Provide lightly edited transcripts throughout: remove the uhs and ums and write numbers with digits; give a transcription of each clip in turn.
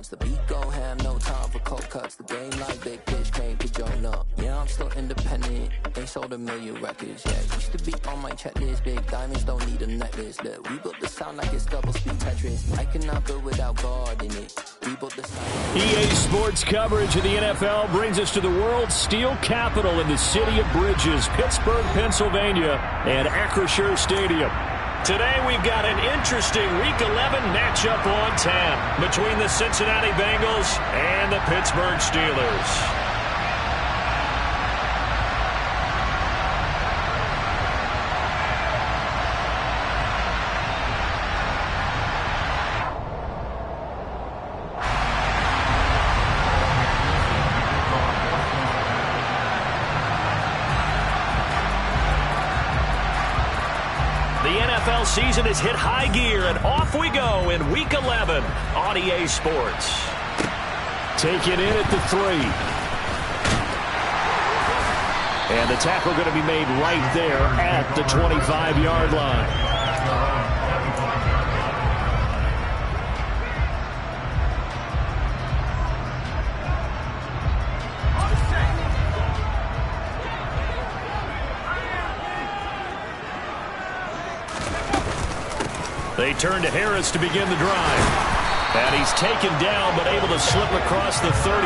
nuts. The beat go ham, no time for cold cuts. The game like big bitch came to join up. Yeah, I'm still independent. They sold 1 million records. Yeah, used to be on my checklist. Big diamonds don't need a necklace. Look, we built the sound like it's double speed Tetris. I cannot build without God in it. We built the sound. EA Sports coverage of the NFL brings us to the world's steel capital in the city of Bridges, Pittsburgh, Pennsylvania, and Acrisure Stadium. Today we've got an interesting Week 11 matchup on tap between the Cincinnati Bengals and the Pittsburgh Steelers. NFL season has hit high gear, and off we go in Week 11 on EA Sports. Taken in at the 3. And the tackle going to be made right there at the 25-yard line. They turn to Harris to begin the drive. And he's taken down, but able to slip across the 35.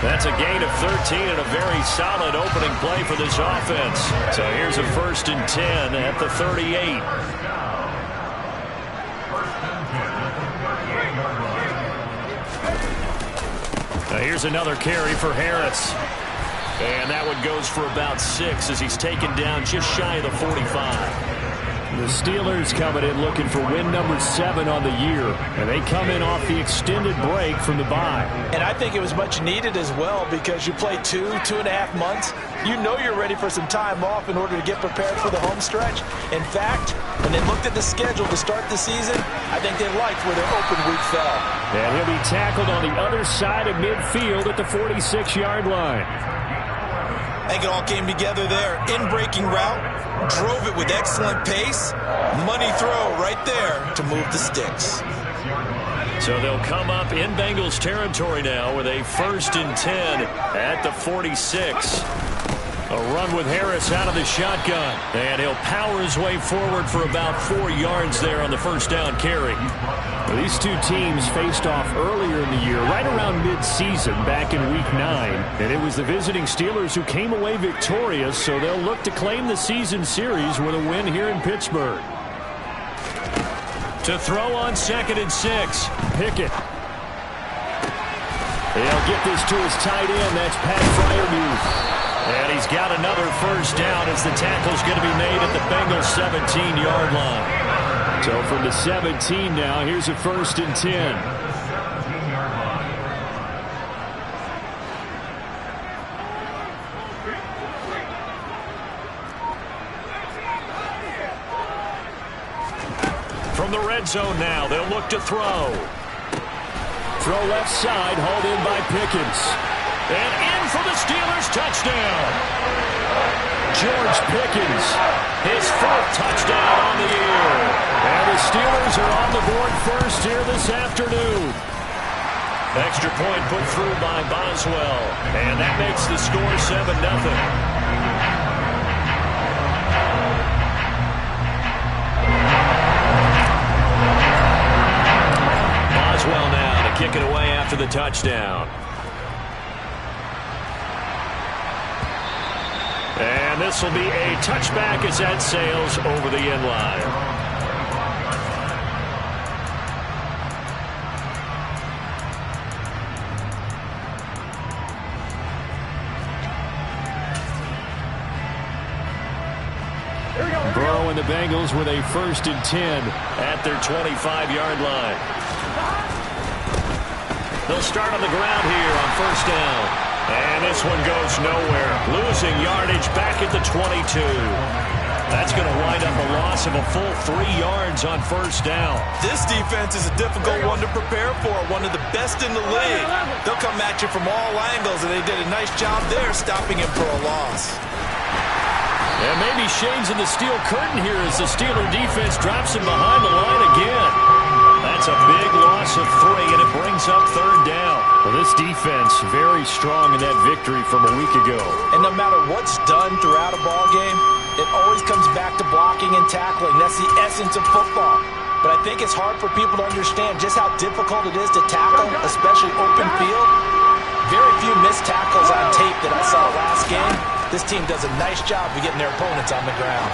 That's a gain of 13 and a very solid opening play for this offense. So here's a 1st and 10 at the 38. Now here's another carry for Harris. And that one goes for about 6 as he's taken down just shy of the 45. The Steelers coming in looking for win number 7 on the year, and they come in off the extended break from the bye. And I think it was much needed as well because you play 2.5 months. You know you're ready for some time off in order to get prepared for the home stretch. In fact, when they looked at the schedule to start the season, I think they liked where their open week fell. And he'll be tackled on the other side of midfield at the 46-yard line. I think it all came together there. In-breaking route. Drove it with excellent pace. Money throw right there to move the sticks. So they'll come up in Bengals territory now with a 1st and 10 at the 46. A run with Harris out of the shotgun. And he'll power his way forward for about 4 yards there on the first down carry. Well, these two teams faced off earlier in the year, right around mid-season, back in Week 9. And it was the visiting Steelers who came away victorious, so they'll look to claim the season series with a win here in Pittsburgh. To throw on 2nd and 6, Pickett. He'll get this to his tight end. That's Pat Freiermuth. And he's got another first down as the tackle's going to be made at the Bengals 17-yard line. So from the 17 now, here's a 1st and 10. From the red zone now, they'll look to throw. Throw left side, hauled in by Pickens. And in for the Steelers touchdown. George Pickens, his 4th touchdown on the year. And the Steelers are on the board first here this afternoon. Extra point put through by Boswell. And that makes the score 7-0. Boswell now to kick it away after the touchdown. And this will be a touchback as that sails over the end line. Burrow and the Bengals with a 1st and 10 at their 25-yard line. They'll start on the ground here on 1st down. And this one goes nowhere. Losing yardage back at the 22. That's going to wind up a loss of a full 3 yards on 1st down. This defense is a difficult one to prepare for. One of the best in the league. They'll come at you from all angles, and they did a nice job there stopping him for a loss. And maybe Shane's in the steel curtain here as the Steeler defense drops him behind the line again. That's a big loss of 3, and it brings brings up third down. Well, this defense very strong in that victory from a week ago. And no matter what's done throughout a ball game, it always comes back to blocking and tackling. That's the essence of football. But I think it's hard for people to understand just how difficult it is to tackle, especially open field. Very few missed tackles on tape that I saw last game. This team does a nice job of getting their opponents on the ground.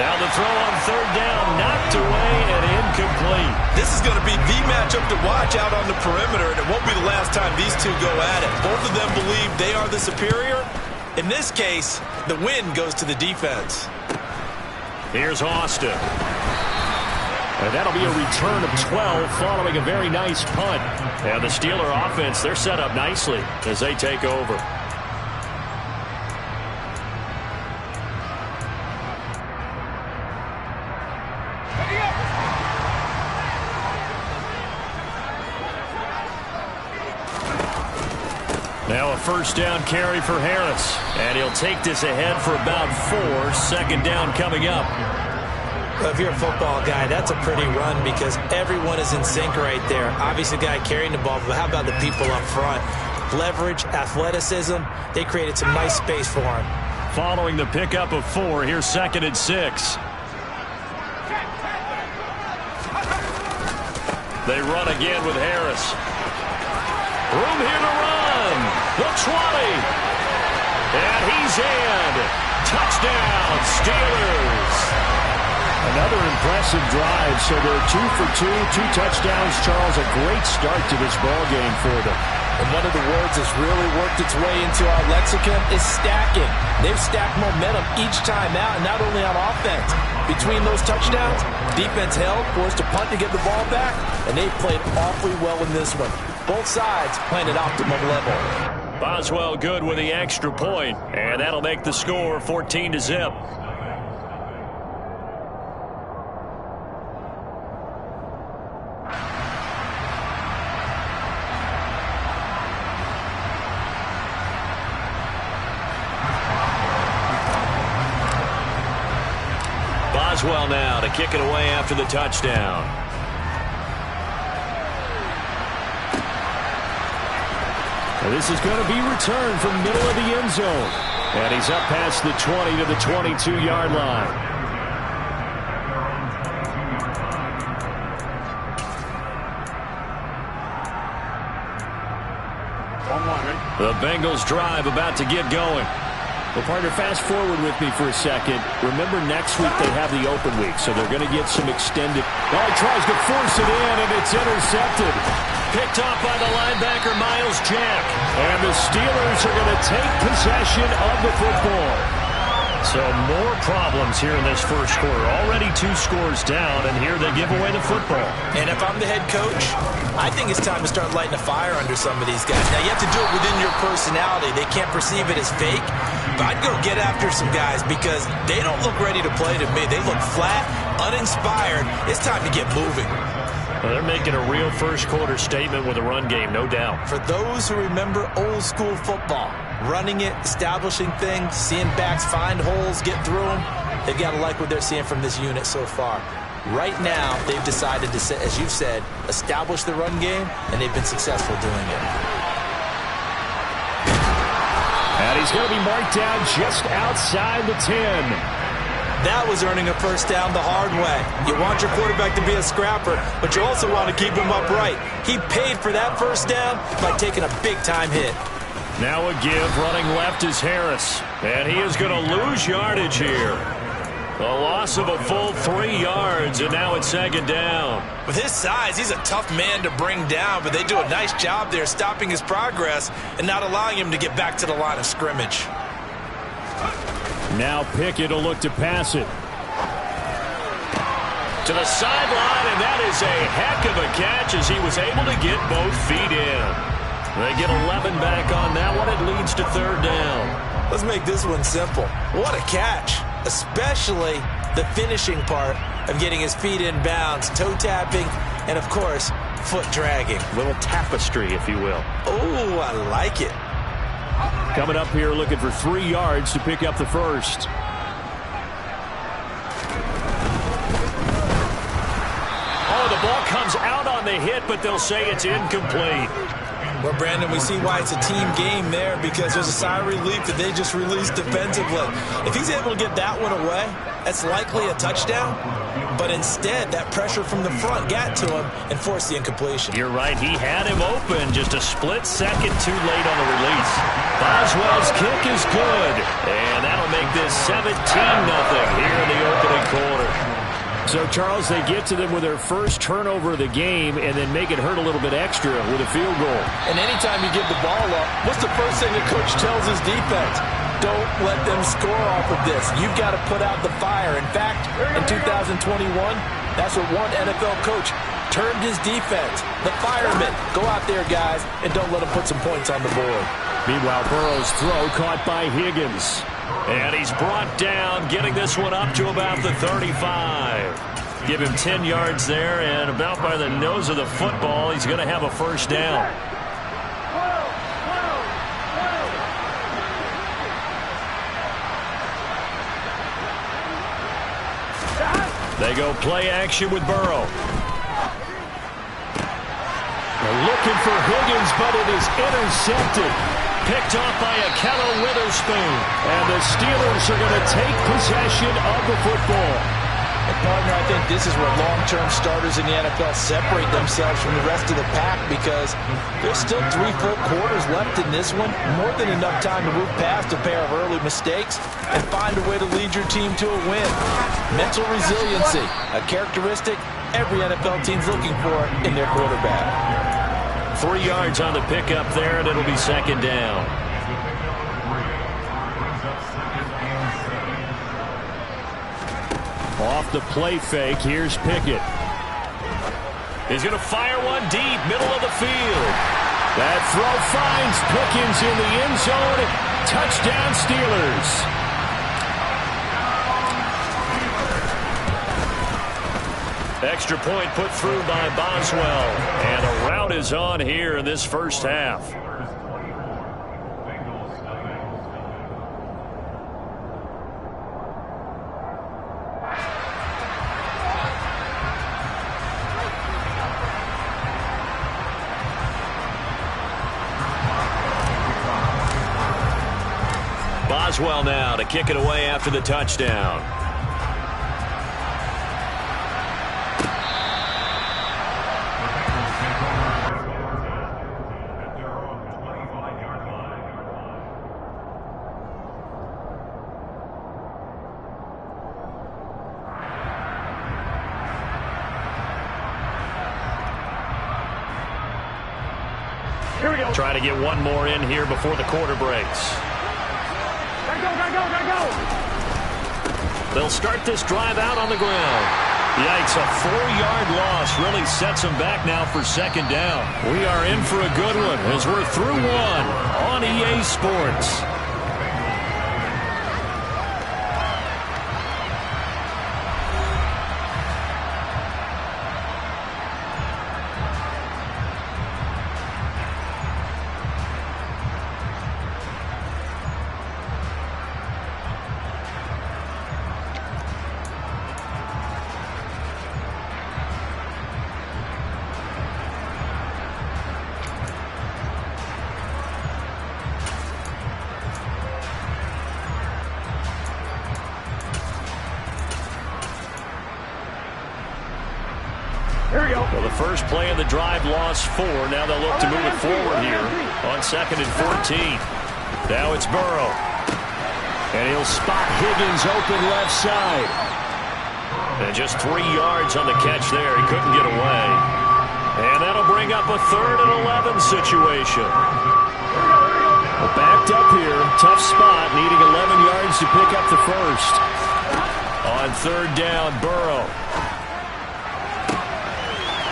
Now the throw on third down, knocked away and incomplete. This is going to be the matchup to watch out on the perimeter, and it won't be the last time these two go at it. Both of them believe they are the superior. In this case, the win goes to the defense. Here's Austin. And that'll be a return of 12 following a very nice punt. And the Steeler offense, they're set up nicely as they take over. Now a first down carry for Harris. And he'll take this ahead for about 4. Second down coming up. Well, if you're a football guy, that's a pretty run because everyone is in sync right there. Obviously, the guy carrying the ball, but how about the people up front? Leverage, athleticism, they created some nice space for him. Following the pickup of 4, here's 2nd and 6. They run again with Harris. Room here to run. The 20. And he's in. Touchdown, Steelers. Another impressive drive. So they're 2 for 2, 2 touchdowns. Charles, a great start to this ball game for them. And one of the words that's really worked its way into our lexicon is stacking. They've stacked momentum each time out, and not only on offense. Between those touchdowns, defense held, forced a punt to get the ball back, and they played awfully well in this one. Both sides playing at optimum level. Boswell good with the extra point, and that'll make the score 14-0. Boswell now to kick it away after the touchdown. And this is going to be returned from middle of the end zone. And he's up past the 20 to the 22-yard line. The Bengals drive about to get going. Well, partner, fast forward with me for a second. Remember, next week they have the open week, so they're going to get some extended. Oh, he tries to force it in, and it's intercepted. Picked off by the linebacker, Miles Jack. And the Steelers are going to take possession of the football. So more problems here in this first quarter. Already 2 scores down, and here they give away the football. And if I'm the head coach, I think it's time to start lighting a fire under some of these guys. Now, you have to do it within your personality. They can't perceive it as fake. But I'd go get after some guys because they don't look ready to play to me. They look flat, uninspired. It's time to get moving. Well, they're making a real first quarter statement with a run game, no doubt. For those who remember old school football, running it, establishing things, seeing backs find holes, get through them, they've got to like what they're seeing from this unit so far. Right now, they've decided to, as you've said, establish the run game, and they've been successful doing it. And he's going to be marked down just outside the 10. That was earning a first down the hard way. You want your quarterback to be a scrapper, but you also want to keep him upright. He paid for that first down by taking a big-time hit. Now a give, running left is Harris. And he is going to lose yardage here. A loss of a full 3 yards, and now it's 2nd down. With his size, he's a tough man to bring down, but they do a nice job there stopping his progress and not allowing him to get back to the line of scrimmage. Now Pickett will look to pass it. To the sideline, and that is a heck of a catch as he was able to get both feet in. They get 11 back on that one. It leads to 3rd down. Let's make this one simple. What a catch, especially the finishing part of getting his feet in bounds, toe tapping, and, of course, foot dragging. Little tapestry, if you will. Oh, I like it. Coming up here looking for 3 yards to pick up the first. Oh, the the ball comes out on the hit, but they'll say it's incomplete. Well, Brandon, we see why it's a team game there, because there's a sigh of relief that they just released defensively. If he's able to get that one away, that's likely a touchdown. But instead, that pressure from the front got to him and forced the incompletion. You're right. He had him open just a split second too late on the release. Boswell's kick is good. And that'll make this 17-0 here in the opening quarter. So, Charles, they get to them with their first turnover of the game and then make it hurt a little bit extra with a field goal. And anytime you give the ball up, what's the first thing the coach tells his defense? Don't let them score off of this. You've got to put out the fire. In fact, in 2021, that's what one NFL coach termed his defense. The firemen. Go out there, guys, and don't let them put some points on the board. Meanwhile, Burrow's throw caught by Higgins. And he's brought down, getting this one up to about the 35. Give him 10 yards there, and about by the nose of the football, he's going to have a first down. They go play action with Burrow. They're looking for Higgins, but it is intercepted. Picked off by Akello Witherspoon. And the Steelers are going to take possession of the football. And partner, I think this is where long-term starters in the NFL separate themselves from the rest of the pack, because there's still 3 full quarters left in this one. More than enough time to move past a pair of early mistakes and find a way to lead your team to a win. Mental resiliency, a characteristic every NFL team's looking for in their quarterback. 3 yards on the pickup there, and it'll be second down. Off the play fake, here's Pickett. He's going to fire one deep, middle of the field. That throw finds Pickens in the end zone. Touchdown, Steelers. Extra point put through by Boswell. And a rout is on here in this first half. Boswell now to kick it away after the touchdown. Try to get one more in here before the quarter breaks. They'll start this drive out on the ground. Yikes, a 4-yard loss really sets them back now for second down. We are in for a good one as we're through one on EA Sports. Well, the first play of the drive lost 4. Now they'll look to move it forward here on 2nd and 14. Now it's Burrow. And he'll spot Higgins open left side. And just 3 yards on the catch there. He couldn't get away. And that'll bring up a 3rd and 11 situation. Well, backed up here. Tough spot. Needing 11 yards to pick up the first. On 3rd down, Burrow.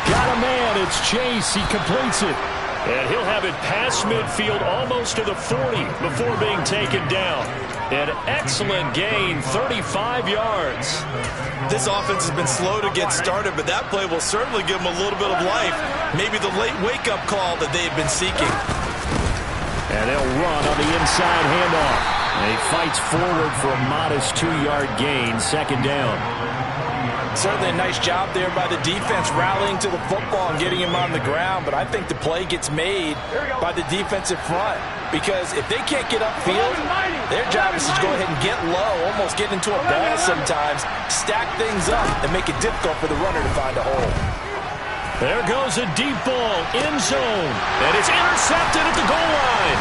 Got a man, it's Chase, he completes it. And he'll have it past midfield almost to the 40 before being taken down. An excellent gain, 35 yards. This offense has been slow to get started, but that play will certainly give them a little bit of life. Maybe the late wake-up call that they had been seeking. And they'll run on the inside handoff. And he fights forward for a modest 2-yard gain, second down. Certainly a nice job there by the defense rallying to the football and getting him on the ground, but I think the play gets made by the defensive front because if they can't get upfield, their job is to go ahead and get low, almost get into a ball sometimes, stack things up, and make it difficult for the runner to find a hole. There goes a deep ball, end zone, and it's intercepted at the goal line.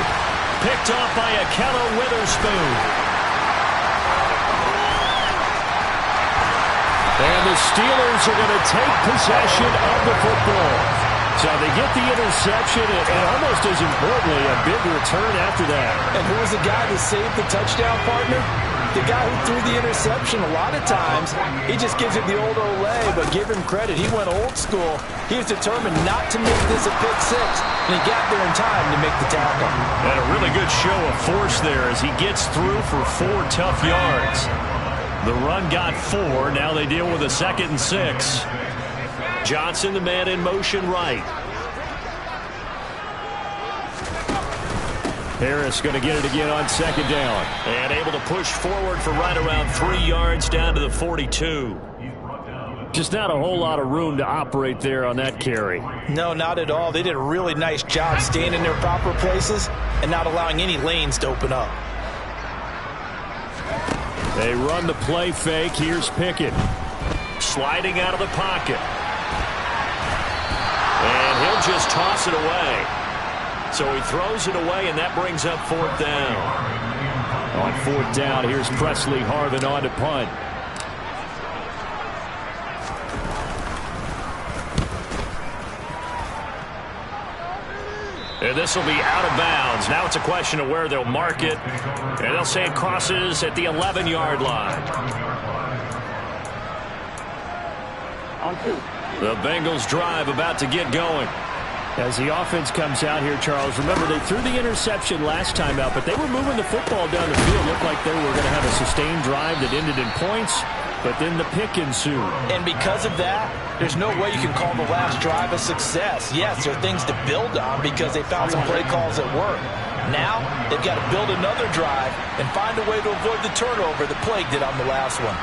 Picked off by Akello Witherspoon. And the Steelers are going to take possession of the football. So they get the interception, and almost as importantly, a big return after that. And who was the guy that saved the touchdown, partner? The guy who threw the interception. A lot of times, he just gives it the old Olay, but give him credit. He went old school. He was determined not to make this a pick six, and he got there in time to make the tackle. And a really good show of force there as he gets through for 4 tough yards. The run got 4. Now they deal with a 2nd and 6. Johnson, the man in motion right. Harris going to get it again on 2nd down. And able to push forward for right around 3 yards down to the 42. Just not a whole lot of room to operate there on that carry. No, not at all. They did a really nice job staying in their proper places and not allowing any lanes to open up. They run the play fake. Here's Pickett. Sliding out of the pocket. And he'll just toss it away. So he throws it away, and that brings up 4th down. On 4th down, here's Presley Harvin on to punt. And this will be out of bounds. Now it's a question of where they'll mark it. And they'll say it crosses at the 11-yard line. The Bengals drive about to get going. As the offense comes out here, Charles, remember they threw the interception last time out, but they were moving the football down the field. Looked like they were going to have a sustained drive that ended in points, but then the pick ensued. And because of that, there's no way you can call the last drive a success. Yes, there are things to build on because they found some play calls that work. Now, they've got to build another drive and find a way to avoid the turnover the play did on the last one.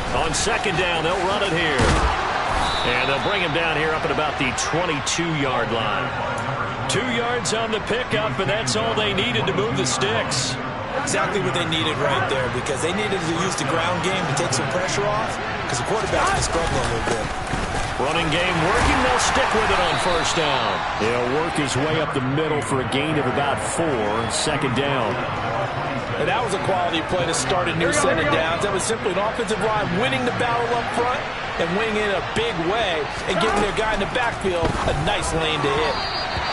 On 2nd down, they'll run it here. And they'll bring him down here up at about the 22-yard line. 2 yards on the pickup, and that's all they needed to move the sticks. Exactly what they needed right there because they needed to use the ground game to take some pressure off because the quarterback's been struggling a little bit. Running game working, they'll stick with it on 1st down. He'll work his way up the middle for a gain of about 4, 2nd down. And that was a quality play to start a new set of downs. That was simply an offensive line winning the battle up front and winning in a big way and giving their guy in the backfield a nice lane to hit.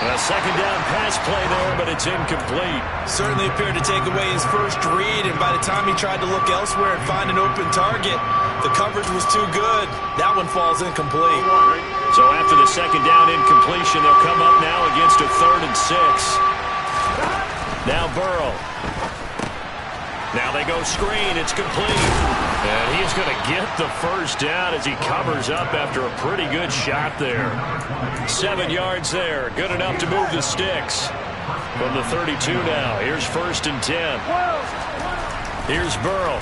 A 2nd down pass play there, but it's incomplete. Certainly appeared to take away his first read, and by the time he tried to look elsewhere and find an open target, the coverage was too good. That one falls incomplete. So after the 2nd down incompletion, they'll come up now against a 3rd and 6. Now Burrow. Now they go screen. It's complete. And he's going to get the 1st down as he covers up after a pretty good shot there. 7 yards there. Good enough to move the sticks. From the 32 now. Here's 1st and 10. Here's Burrow.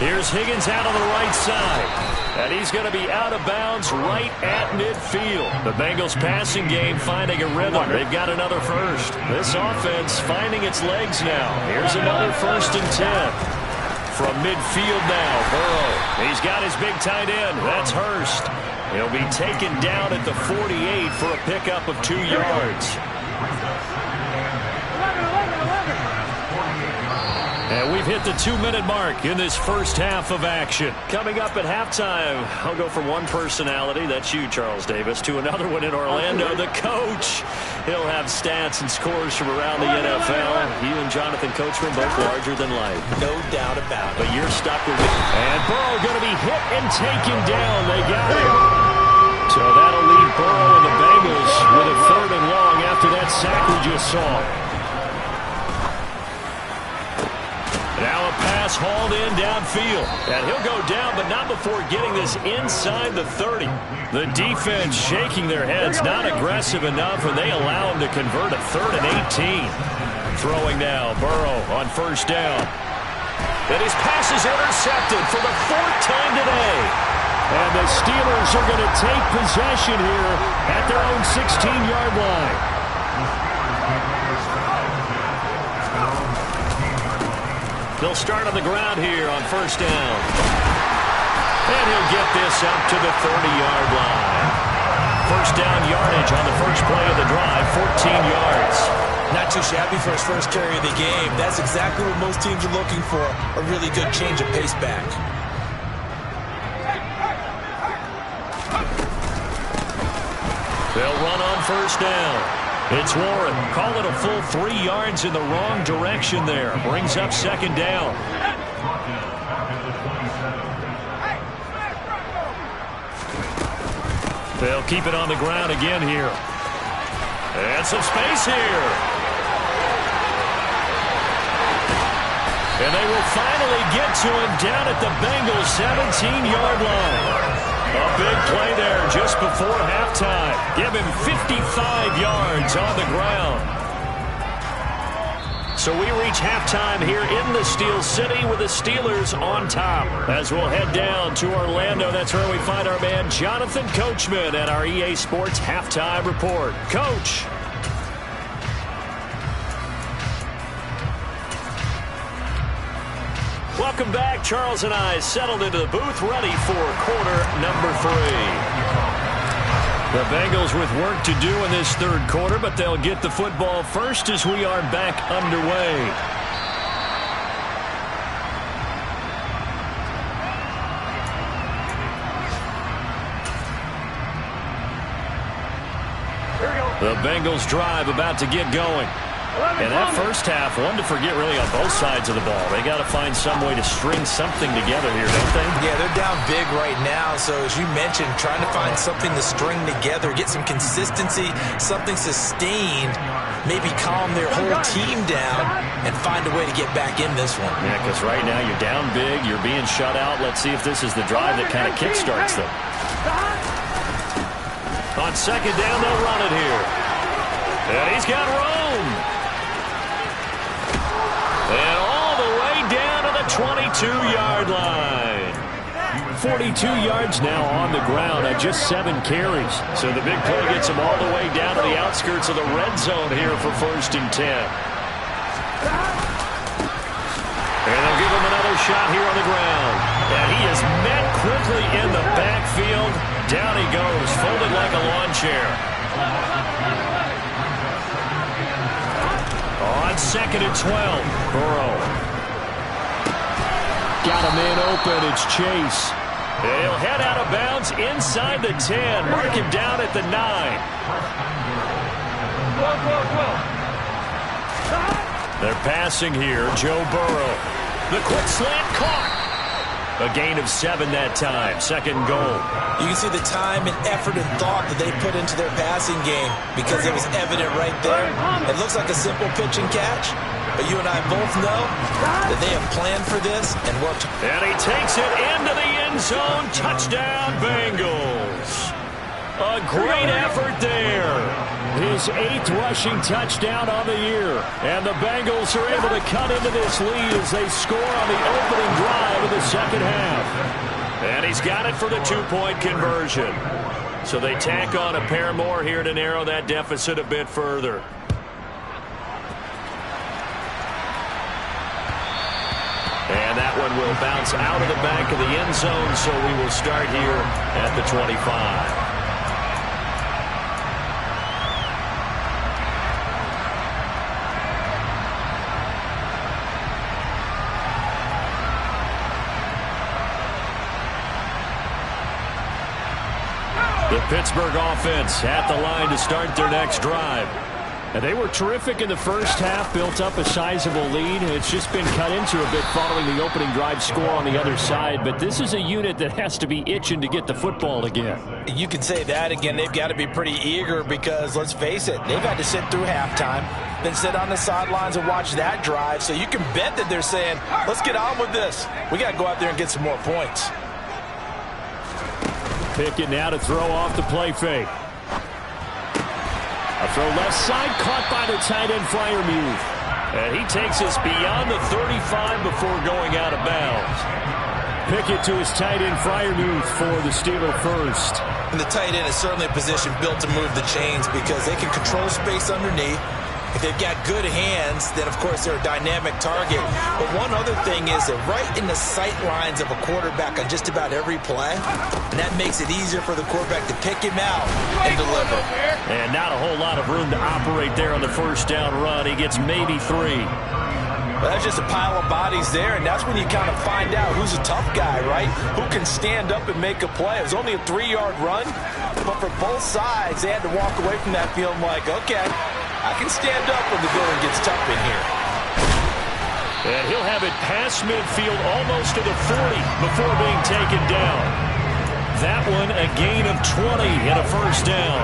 Here's Higgins out on the right side. And he's going to be out of bounds right at midfield. The Bengals passing game finding a rhythm. They've got another 1st. This offense finding its legs now. Here's another 1st and 10. From midfield now, Burrow. He's got his big tight end. That's Hurst. He'll be taken down at the 48 for a pickup of 2 yards. And we've hit the 2-minute mark in this first half of action. Coming up at halftime, I'll go from one personality, that's you, Charles Davis, to another one in Orlando, the coach. He'll have stats and scores from around the NFL. You and Jonathan Coachman both larger than life. No doubt about it. But you're stuck with it. And Burrow going to be hit and taken down. They got him. So that'll leave Burrow and the Bengals with a 3rd and long after that sack we just saw. Now a pass pass hauled in downfield. And he'll go down, but not before getting this inside the 30. The defense shaking their heads, not aggressive enough, and they allow him to convert a 3rd and 18. Throwing now, Burrow on 1st down. And his pass is intercepted for the 4th time today. And the Steelers are going to take possession here at their own 16-yard line. They'll start on the ground here on 1st down. And he'll get this up to the 30-yard line. 1st down yardage on the first play of the drive, 14 yards. Not too shabby for his first carry of the game. That's exactly what most teams are looking for, a really good change of pace back. They'll run on 1st down. It's Warren. Call it a full 3 yards in the wrong direction there. Brings up 2nd down. They'll keep it on the ground again here. And some space here. And they will finally get to him down at the Bengals 17-yard line. A big play there just before halftime. Give him 55 yards on the ground. So we reach halftime here in the Steel City with the Steelers on top. As we'll head down to Orlando, that's where we find our man Jonathan Coachman at our EA Sports Halftime Report. Coach. Welcome back. Charles and I settled into the booth, ready for quarter number 3. The Bengals with work to do in this 3rd quarter, but they'll get the football first as we are back underway. The Bengals drive about to get going. And that first half, one to forget really on both sides of the ball. They got to find some way to string something together here, don't they? Yeah, they're down big right now. So as you mentioned, trying to find something to string together, get some consistency, something sustained, maybe calm their whole team down and find a way to get back in this one. Yeah, because right now you're down big, you're being shut out. Let's see if this is the drive that kind of kickstarts them. On 2nd down, they'll run it here. And he's got room. And all the way down to the 22-yard line. 42 yards now on the ground on just 7 carries. So the big play gets him all the way down to the outskirts of the red zone here for 1st and 10. And they'll give him another shot here on the ground. And he is met quickly in the backfield. Down he goes, folded like a lawn chair. On 2nd and 12, Burrow. Got a man open, it's Chase. And he'll head out of bounds inside the 10. Mark him down at the 9. They're passing here, Joe Burrow. The quick slant caught. A gain of 7 that time, 2nd goal. You can see the time and effort and thought that they put into their passing game because it was evident right there. It looks like a simple pitch and catch, but you and I both know that they have planned for this and worked. And he takes it into the end zone. Touchdown, Bengals. A great effort there. His 8th rushing touchdown on the year. And the Bengals are able to cut into this lead as they score on the opening drive of the 2nd half. And he's got it for the 2-point conversion. So they tack on a pair more here to narrow that deficit a bit further. And that one will bounce out of the back of the end zone, so we will start here at the 25. The Pittsburgh offense at the line to start their next drive. And they were terrific in the first half, built up a sizable lead. It's just been cut into a bit following the opening drive score on the other side. But this is a unit that has to be itching to get the football again. You can say that again. They've got to be pretty eager because, let's face it, they've had to sit through halftime, then sit on the sidelines and watch that drive. So you can bet that they're saying, let's get on with this. We got to go out there and get some more points. Pickett now to throw off the play fake. A throw left side, caught by the tight end Freiermuth. And he takes us beyond the 35 before going out of bounds. Pickett to his tight end Freiermuth for the Steeler first. And the tight end is certainly a position built to move the chains because they can control space underneath. If they've got good hands, then of course they're a dynamic target. But one other thing is they're right in the sight lines of a quarterback on just about every play. And that makes it easier for the quarterback to pick him out and deliver. And not a whole lot of room to operate there on the first down run. He gets maybe 3. Well, that's just a pile of bodies there, and that's when you kind of find out who's a tough guy, right? Who can stand up and make a play. It was only a 3-yard run, but for both sides, they had to walk away from that feeling like, okay, I can stand up when the going gets tough in here. And he'll have it past midfield almost to the 40 before being taken down. That one a gain of 20 and a first down.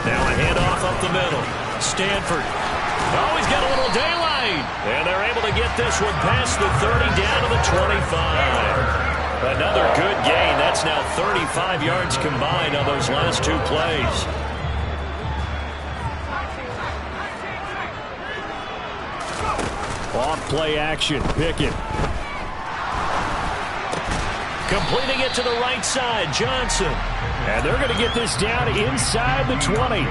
Now a handoff up the middle. Stanford. Oh, he's got a little daylight. And they're able to get this one past the 30 down to the 25. Another good gain. That's now 35 yards combined on those last 2 plays. Off play action. Pickett. Completing it to the right side. Johnson. And they're going to get this down inside the 20.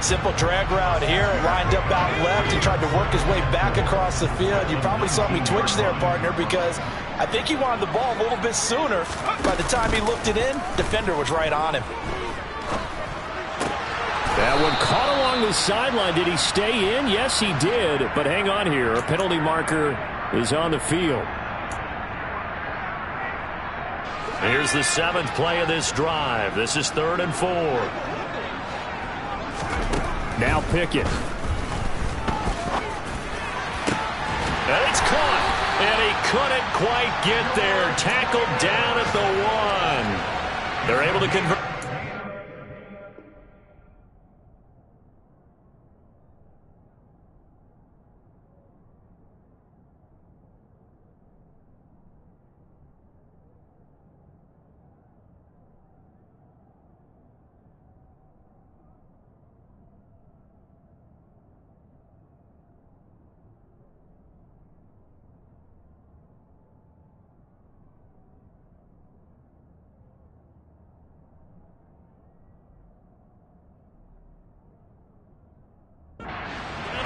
Simple drag route here, lined up out left and tried to work his way back across the field. You probably saw me twitch there, partner, because I think he wanted the ball a little bit sooner. By the time he looked it in, defender was right on him. That one caught along the sideline. Did he stay in? Yes, he did. But hang on here. A penalty marker is on the field. Here's the 7th play of this drive. This is 3rd and 4. Now Pickett. And it's caught. And he couldn't quite get there. Tackled down at the 1. They're able to convert.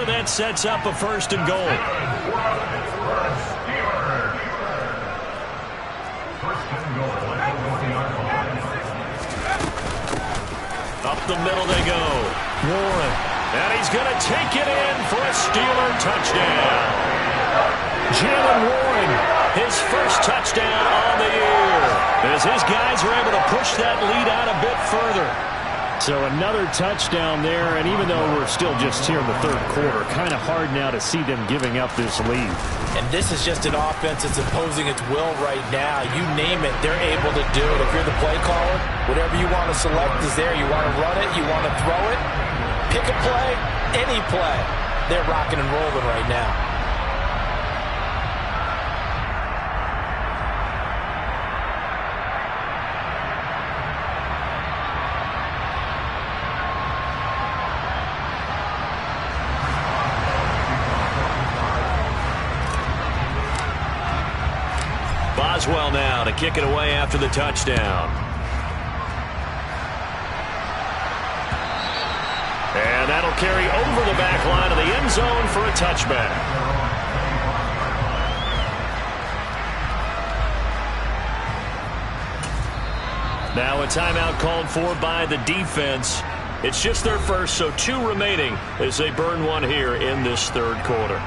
That sets up a 1st and goal. Up the middle they go. Warren. And he's going to take it in for a Steeler touchdown. Jalen Warren, his first touchdown on the year, as his guys are able to push that lead out a bit further. So another touchdown there, and even though we're still just here in the 3rd quarter, kind of hard now to see them giving up this lead. And this is just an offense that's imposing its will right now. You name it, they're able to do it. If you're the play caller, whatever you want to select is there. You want to run it, you want to throw it, pick a play, any play. They're rocking and rolling right now. Boswell now to kick it away after the touchdown. And that'll carry over the back line of the end zone for a touchback. Now a timeout called for by the defense. It's just their first, so 2 remaining as they burn one here in this 3rd quarter.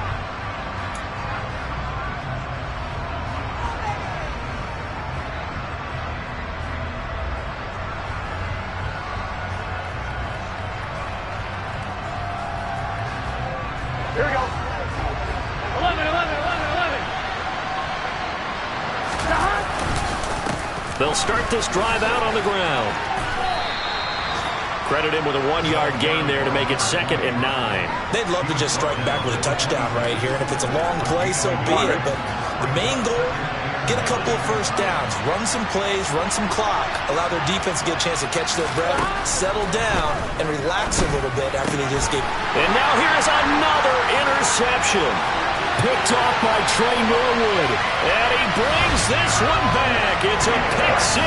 They'll start this drive out on the ground. Credit him with a 1-yard gain there to make it 2nd and 9. They'd love to just strike back with a touchdown right here, and if it's a long play, so be it. But the main goal, get a couple of first downs, run some plays, run some clock, allow their defense to get a chance to catch their breath, settle down, and relax a little bit after they just get... And now here's another interception. Picked off by Trey Norwood. And he brings this one back. It's a pick 6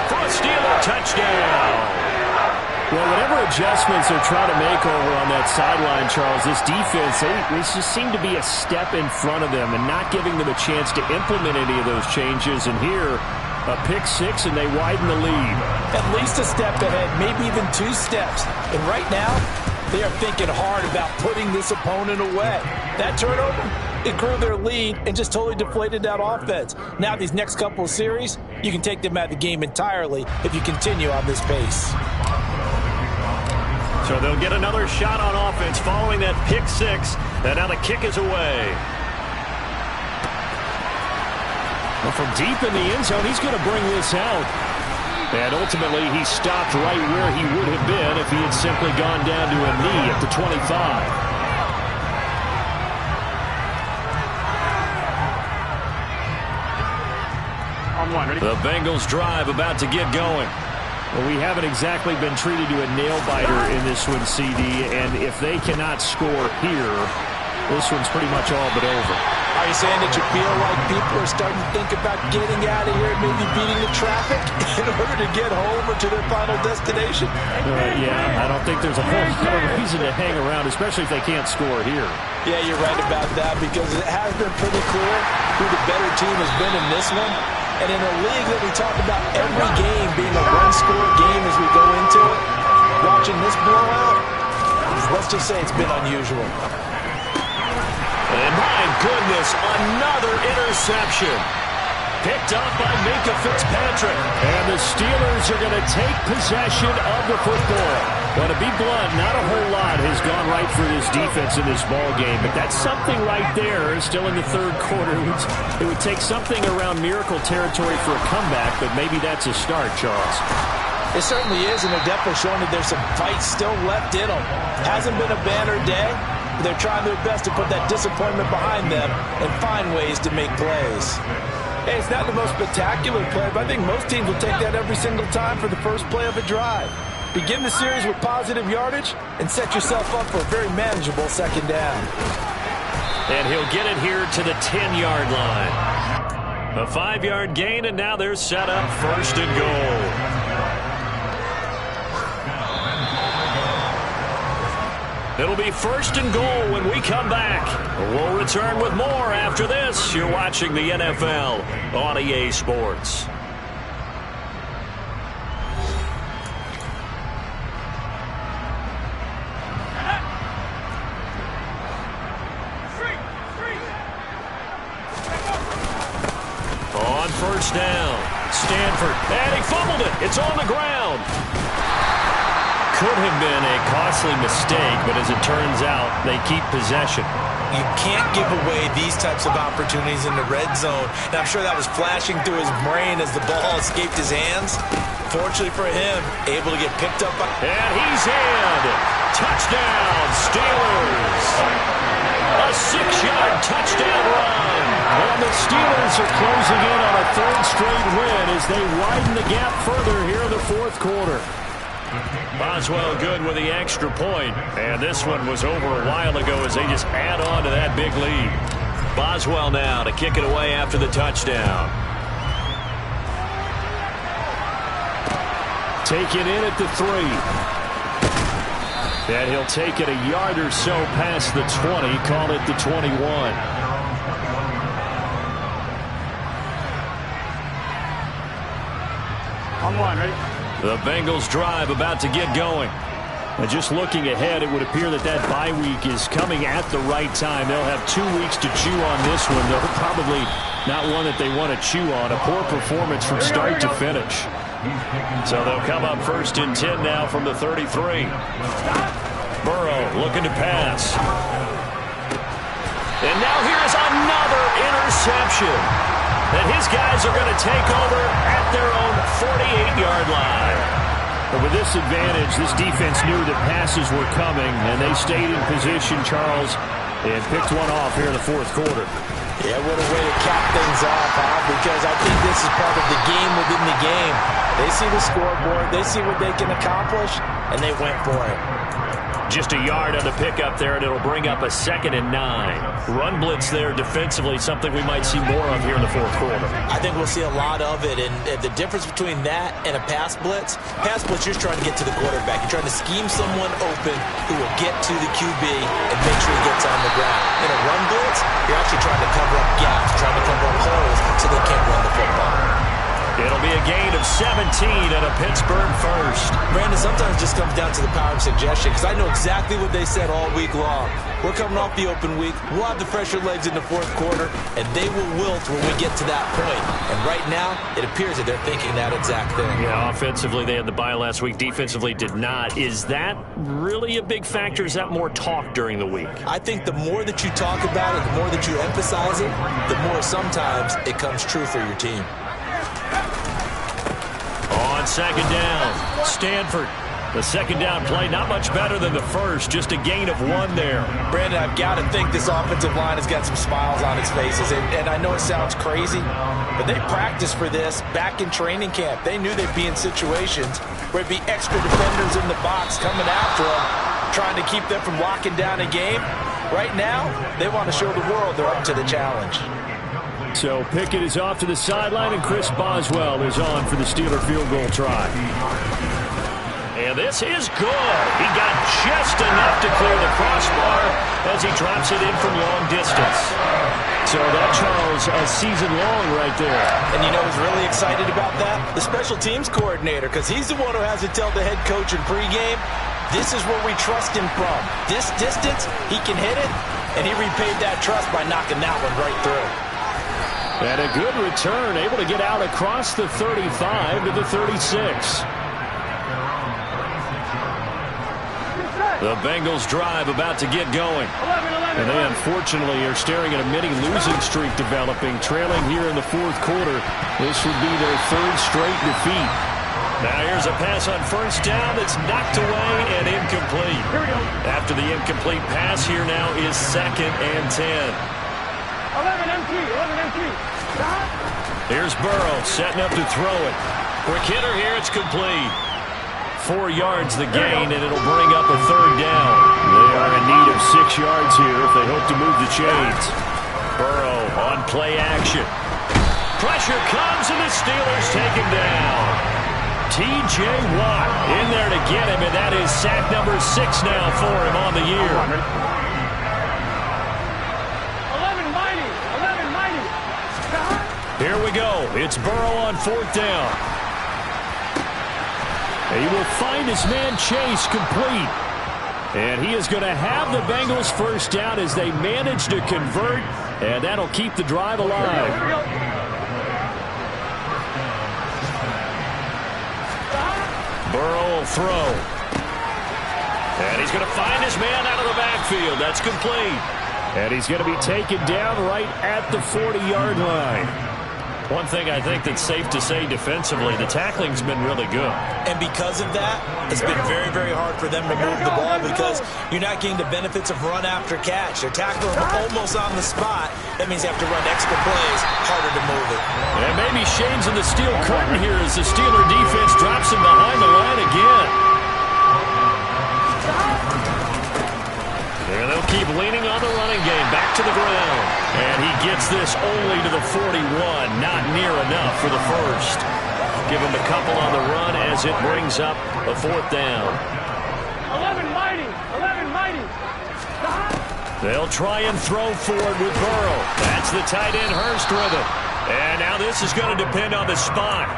for a Steeler touchdown. Well, whatever adjustments they're trying to make over on that sideline, Charles, this defense, they just seem to be a step in front of them and not giving them a chance to implement any of those changes. And here, a pick 6, and they widen the lead. At least a step ahead, maybe even 2 steps. And right now, they are thinking hard about putting this opponent away. That turnover, it grew their lead and just totally deflated that offense. Now these next couple of series, you can take them out of the game entirely if you continue on this pace. So they'll get another shot on offense following that pick 6. And now the kick is away. Well, from deep in the end zone, he's going to bring this out. And ultimately, he stopped right where he would have been if he had simply gone down to a knee at the 25. The Bengals drive about to get going. Well, we haven't exactly been treated to a nail-biter in this one, CD, and if they cannot score here, this one's pretty much all but over. Are you saying that you feel like people are starting to think about getting out of here and maybe beating the traffic in order to get home or to their final destination? Yeah, I don't think there's a whole lot of reason to hang around, especially if they can't score here. Yeah, you're right about that because it has been pretty clear who the better team has been in this one. And in a league that we talk about every game being a one-score game as we go into it, watching this blowout, let's just say it's been unusual. And my goodness, another interception. Picked up by Minka Fitzpatrick. And the Steelers are going to take possession of the football. Well, to be blunt, not a whole lot has gone right for this defense in this ball game, but that's something right there. Still in the third quarter. It would take something around miracle territory for a comeback, but maybe that's a start, Charles. It certainly is, and they're definitely showing that there's some fight still left in them. Hasn't been a banner day, but they're trying their best to put that disappointment behind them and find ways to make plays. Hey, it's not the most spectacular play, but I think most teams will take that every single time for the first play of a drive. Begin the series with positive yardage and set yourself up for a very manageable second down. And he'll get it here to the 10-yard line. A 5-yard gain, and now they're set up 1st and goal. It'll be 1st and goal when we come back. We'll return with more after this. You're watching the NFL on EA Sports. On 1st down, Stanford, and he fumbled it. It's on the ground. Could have been a costly mistake, but as it turns out, they keep possession. You can't give away these types of opportunities in the red zone. And I'm sure that was flashing through his brain as the ball escaped his hands. Fortunately for him, able to get picked up. And he's in. Touchdown, Steelers. A 6-yard touchdown run. And the Steelers are closing in on a 3rd straight win as they widen the gap further here in the 4th quarter. Boswell good with the extra point. And this one was over a while ago as they just add on to that big lead. Boswell now to kick it away after the touchdown. Taken in at the 3. And he'll take it a yard or so past the 20, call it the 21. On 1, ready? The Bengals drive about to get going. And just looking ahead, it would appear that bye week is coming at the right time. They'll have 2 weeks to chew on this one, though probably not one that they want to chew on. A poor performance from start to finish. So they'll come up 1st and 10 now from the 33. Burrow looking to pass. And now here's another interception. that his guys are going to take over at their own 48-yard line. But with this advantage, this defense knew that passes were coming, and they stayed in position, Charles, and picked one off here in the fourth quarter. Yeah, what a way to cap things off, huh? Because I think this is part of the game within the game. They see the scoreboard, they see what they can accomplish, and they went for it. Just a yard on the pickup there, and it'll bring up a 2nd and 9. Run blitz there defensively, something we might see more of here in the fourth quarter. I think we'll see a lot of it, and the difference between that and a pass blitz, you're just trying to get to the quarterback. You're trying to scheme someone open who will get to the QB and make sure he gets on the ground. In a run blitz, you're actually trying to cover up gaps, trying to cover up holes so they can't run the football. It'll be a gain of 17 and a Pittsburgh first. Brandon, sometimes it just comes down to the power of suggestion, because I know exactly what they said all week long. We're coming off the open week. We'll have the fresher legs in the fourth quarter, and they will wilt when we get to that point. And right now, it appears that they're thinking that exact thing. Yeah, offensively, they had the bye last week. Defensively, did not. Is that really a big factor? Is that more talk during the week? I think the more that you talk about it, the more that you emphasize it, the more sometimes it comes true for your team. On 2nd down, Stanford. The 2nd down play, not much better than the first, just a gain of 1 there. Brandon, I've got to think this offensive line has got some smiles on its faces, and I know it sounds crazy, but they practiced for this back in training camp. They knew they'd be in situations where it'd be extra defenders in the box coming after them, trying to keep them from locking down a game. Right now, they want to show the world they're up to the challenge. So Pickett is off to the sideline, and Chris Boswell is on for the Steeler field goal try. And this is good. He got just enough to clear the crossbar as he drops it in from long distance. So that, Charles, a season long right there. And you know who's really excited about that? The special teams coordinator, because he's the one who has to tell the head coach in pregame, this is where we trust him from. This distance, he can hit it, and he repaid that trust by knocking that one right through. And a good return, able to get out across the 35 to the 36. The Bengals drive about to get going. And they unfortunately are staring at a mini losing streak developing, trailing here in the fourth quarter. This would be their 3rd straight defeat. Now here's a pass on 1st down that's knocked away and incomplete. After the incomplete pass, here now is 2nd and 10. 11 M3. Here's Burrow setting up to throw it. Quick hitter here, it's complete. 4 yards the gain, and it'll bring up a 3rd down. They are in need of 6 yards here if they hope to move the chains. Burrow on play action. Pressure comes, and the Steelers take him down. T.J. Watt in there to get him, and that is sack number 6 now for him on the year. 11 mighty. Here we go. It's Burrow on 4th down. He will find his man Chase complete. And he is going to have the Bengals 1st down as they manage to convert, and that'll keep the drive alive. Burrow will throw. And he's going to find his man out of the backfield. That's complete. And he's going to be taken down right at the 40-yard line. One thing I think that's safe to say defensively, the tackling's been really good. And because of that, it's been very, very hard for them to move the ball because you're not getting the benefits of run after catch. They're tackling almost on the spot. That means they have to run extra plays, harder to move it. And maybe Shane's in the steel curtain here as the Steeler defense drops him behind the line again. And they'll keep leaning on the running game. Back to the ground. And he gets this only to the 41. Not near enough for the first. Give him a couple on the run as it brings up a 4th down. 11 mighty. They'll try and throw forward with Burrow. That's the tight end Hurst with it. And now this is going to depend on the spot.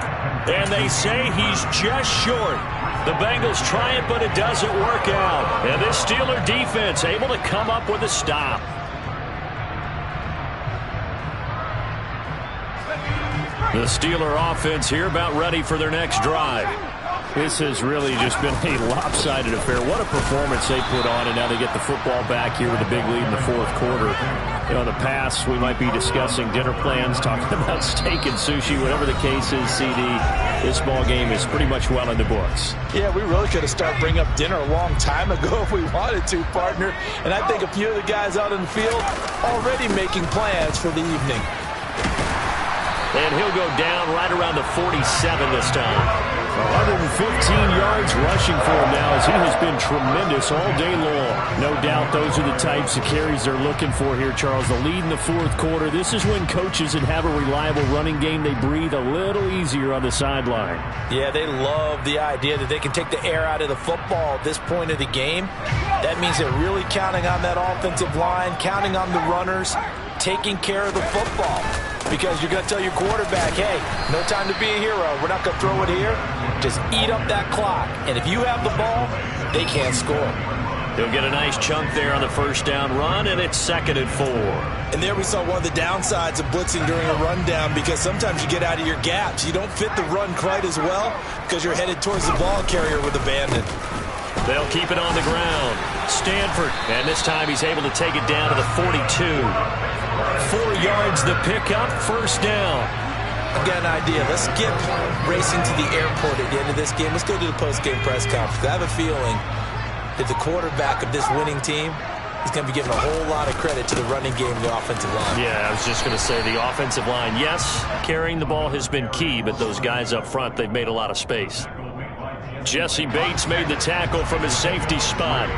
And they say he's just short. The Bengals try it, but it doesn't work out. And this Steeler defense able to come up with a stop. The Steeler offense here about ready for their next drive. This has really just been a lopsided affair. What a performance they put on, and now they get the football back here with a big lead in the fourth quarter. You know, in the past, we might be discussing dinner plans, talking about steak and sushi, whatever the case is, CD. This ball game is pretty much well in the books. Yeah, we really could have started bringing up dinner a long time ago if we wanted to, partner. And I think a few of the guys out in the field already making plans for the evening. And he'll go down right around the 47 this time. 115 yards rushing for him now, as he has been tremendous all day long. No doubt those are the types of carries they're looking for here, Charles. The lead in the fourth quarter. This is when coaches that have a reliable running game, they breathe a little easier on the sideline. Yeah, they love the idea that they can take the air out of the football at this point of the game. That means they're really counting on that offensive line, counting on the runners, taking care of the football. Because you're going to tell your quarterback, hey, no time to be a hero. We're not going to throw it here. Just eat up that clock. And if you have the ball, they can't score. He'll get a nice chunk there on the first down run, and it's 2nd and 4. And there we saw one of the downsides of blitzing during a rundown, because sometimes you get out of your gaps. You don't fit the run quite as well because you're headed towards the ball carrier with abandon. They'll keep it on the ground. Stanford, and this time he's able to take it down to the 42. 4 yards the pickup, first down. I've got an idea. Let's skip racing to the airport at the end of this game. Let's go to the post-game press conference. I have a feeling that the quarterback of this winning team is going to be giving a whole lot of credit to the running game and the offensive line. Yeah, I was just going to say the offensive line. Yes, carrying the ball has been key, but those guys up front, they've made a lot of space. Jesse Bates made the tackle from his safety spot.